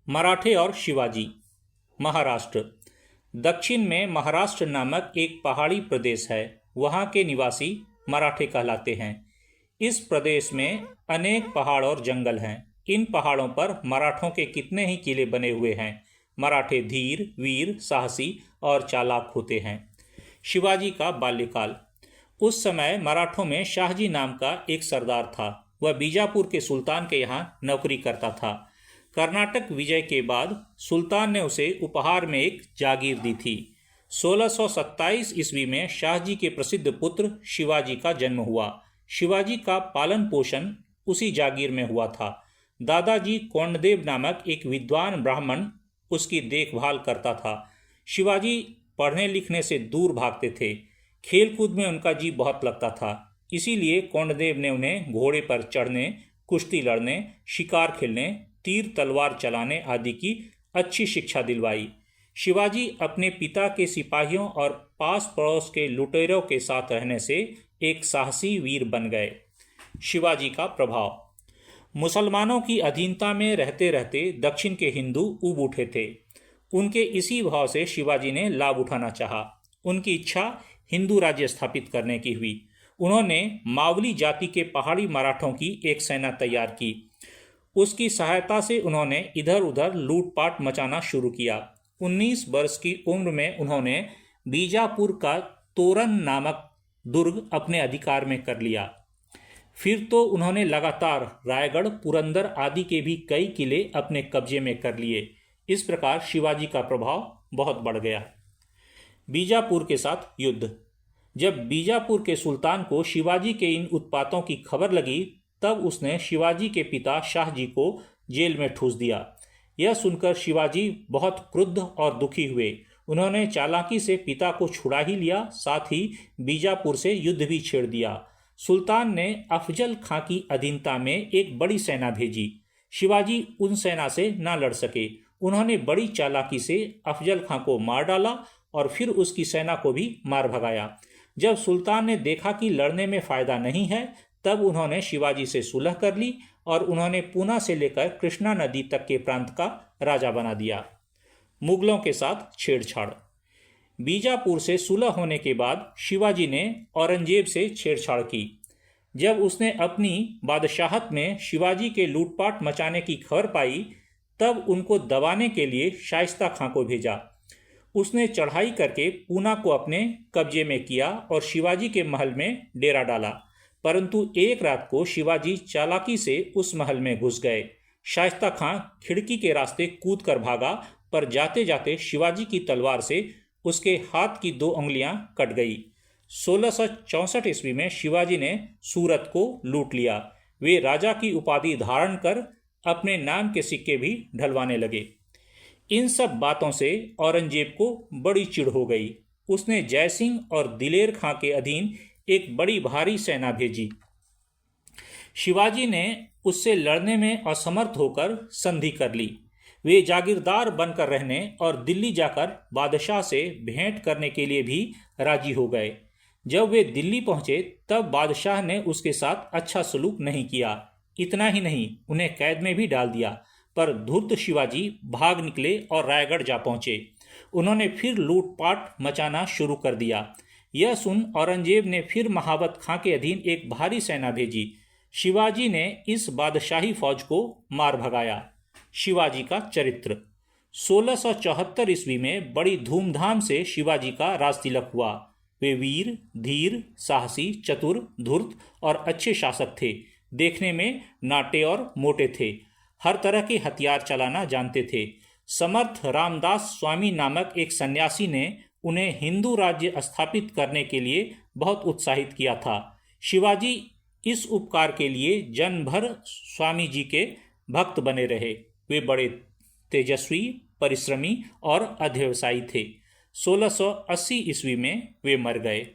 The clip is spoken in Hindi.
मराठे और शिवाजी। महाराष्ट्र। दक्षिण में महाराष्ट्र नामक एक पहाड़ी प्रदेश है। वहाँ के निवासी मराठे कहलाते हैं। इस प्रदेश में अनेक पहाड़ और जंगल हैं। इन पहाड़ों पर मराठों के कितने ही किले बने हुए हैं। मराठे धीर, वीर, साहसी और चालाक होते हैं। शिवाजी का बाल्यकाल। उस समय मराठों में शाहजी नाम का एक सरदार था। वह बीजापुर के सुल्तान के यहाँ नौकरी करता था। कर्नाटक विजय के बाद सुल्तान ने उसे उपहार में एक जागीर दी थी। 1627 ईस्वी में शाहजी के प्रसिद्ध पुत्र शिवाजी का जन्म हुआ। शिवाजी का पालन पोषण उसी जागीर में हुआ था। दादाजी कोंडदेव नामक एक विद्वान ब्राह्मण उसकी देखभाल करता था। शिवाजी पढ़ने लिखने से दूर भागते थे। खेलकूद में उनका जी बहुत लगता था। इसीलिए कोंडदेव ने उन्हें घोड़े पर चढ़ने, कुश्ती लड़ने, शिकार खेलने, तीर तलवार चलाने आदि की अच्छी शिक्षा दिलवाई। शिवाजी अपने पिता के सिपाहियों और पास पड़ोस के लुटेरों के साथ रहने से एक साहसी वीर बन गए। शिवाजी का प्रभाव। मुसलमानों की अधीनता में रहते रहते दक्षिण के हिंदू ऊब उठे थे। उनके इसी भाव से शिवाजी ने लाभ उठाना चाहा। उनकी इच्छा हिंदू राज्य स्थापित करने की हुई। उन्होंने मावली जाति के पहाड़ी मराठों की एक सेना तैयार की। उसकी सहायता से उन्होंने इधर उधर लूटपाट मचाना शुरू किया। 19 वर्ष की उम्र में उन्होंने बीजापुर का तोरण नामक दुर्ग अपने अधिकार में कर लिया। फिर तो उन्होंने लगातार रायगढ़, पुरंदर आदि के भी कई किले अपने कब्जे में कर लिए। इस प्रकार शिवाजी का प्रभाव बहुत बढ़ गया। बीजापुर के साथ युद्ध। जब बीजापुर के सुल्तान को शिवाजी के इन उत्पातों की खबर लगी, तब उसने शिवाजी के पिता शाहजी को जेल में ठूस दिया। यह सुनकर शिवाजी बहुत क्रुद्ध और दुखी हुए। उन्होंने चालाकी से पिता को छुड़ा ही लिया, साथ ही बीजापुर से युद्ध भी छेड़ दिया। सुल्तान ने अफजल खां की अधीनता में एक बड़ी सेना भेजी। शिवाजी उन सेना से न लड़ सके। उन्होंने बड़ी चालाकी से अफजल खां को मार डाला और फिर उसकी सेना को भी मार भगाया। जब सुल्तान ने देखा कि लड़ने में फायदा नहीं है, तब उन्होंने शिवाजी से सुलह कर ली और उन्होंने पूना से लेकर कृष्णा नदी तक के प्रांत का राजा बना दिया। मुगलों के साथ छेड़छाड़। बीजापुर से सुलह होने के बाद शिवाजी ने औरंगजेब से छेड़छाड़ की। जब उसने अपनी बादशाहत में शिवाजी के लूटपाट मचाने की खबर पाई, तब उनको दबाने के लिए शाइस्ता खां को भेजा। उसने चढ़ाई करके पूना को अपने कब्जे में किया और शिवाजी के महल में डेरा डाला। परंतु एक रात को शिवाजी चालाकी से उस महल में घुस गए। शाइस्ता खां खिड़की के रास्ते कूद कर भागा, पर जाते जाते शिवाजी की तलवार से उसके हाथ की 2 उंगलियां कट गई। 1664 ईस्वी में शिवाजी ने सूरत को लूट लिया। वे राजा की उपाधि धारण कर अपने नाम के सिक्के भी ढलवाने लगे। इन सब बातों से औरंगजेब को बड़ी चिढ़ हो गई। उसने जयसिंह और दिलेर खां के अधीन एक बड़ी भारी सेना भेजी। शिवाजी ने उससे लड़ने में असमर्थ होकर संधि कर ली। वे जागीरदार बनकर रहने और दिल्ली जाकर बादशाह से भेंट करने के लिए भी राजी हो गए। जब वे दिल्ली पहुंचे, तब बादशाह ने उसके साथ अच्छा सलूक नहीं किया। इतना ही नहीं, उन्हें कैद में भी डाल दिया। पर धूर्त शिवाजी भाग निकले और रायगढ़ जा पहुंचे। उन्होंने फिर लूटपाट मचाना शुरू कर दिया। यह सुन औरंगजेब ने फिर महाबत खां के अधीन एक भारी सेना भेजी। शिवाजी ने इस बादशाही फौज को मार भगाया। शिवाजी का चरित्र। 1674 ईस्वी में बड़ी धूमधाम से शिवाजी का राजतिलक हुआ। वे वीर, धीर, साहसी, चतुर, धूर्त और अच्छे शासक थे। देखने में नाटे और मोटे थे। हर तरह के हथियार चलाना जानते थे। समर्थ रामदास स्वामी नामक एक सन्यासी ने उन्हें हिंदू राज्य स्थापित करने के लिए बहुत उत्साहित किया था। शिवाजी इस उपकार के लिए जन्म भर स्वामी जी के भक्त बने रहे। वे बड़े तेजस्वी, परिश्रमी और अध्यवसायी थे। 1680 ईस्वी में वे मर गए।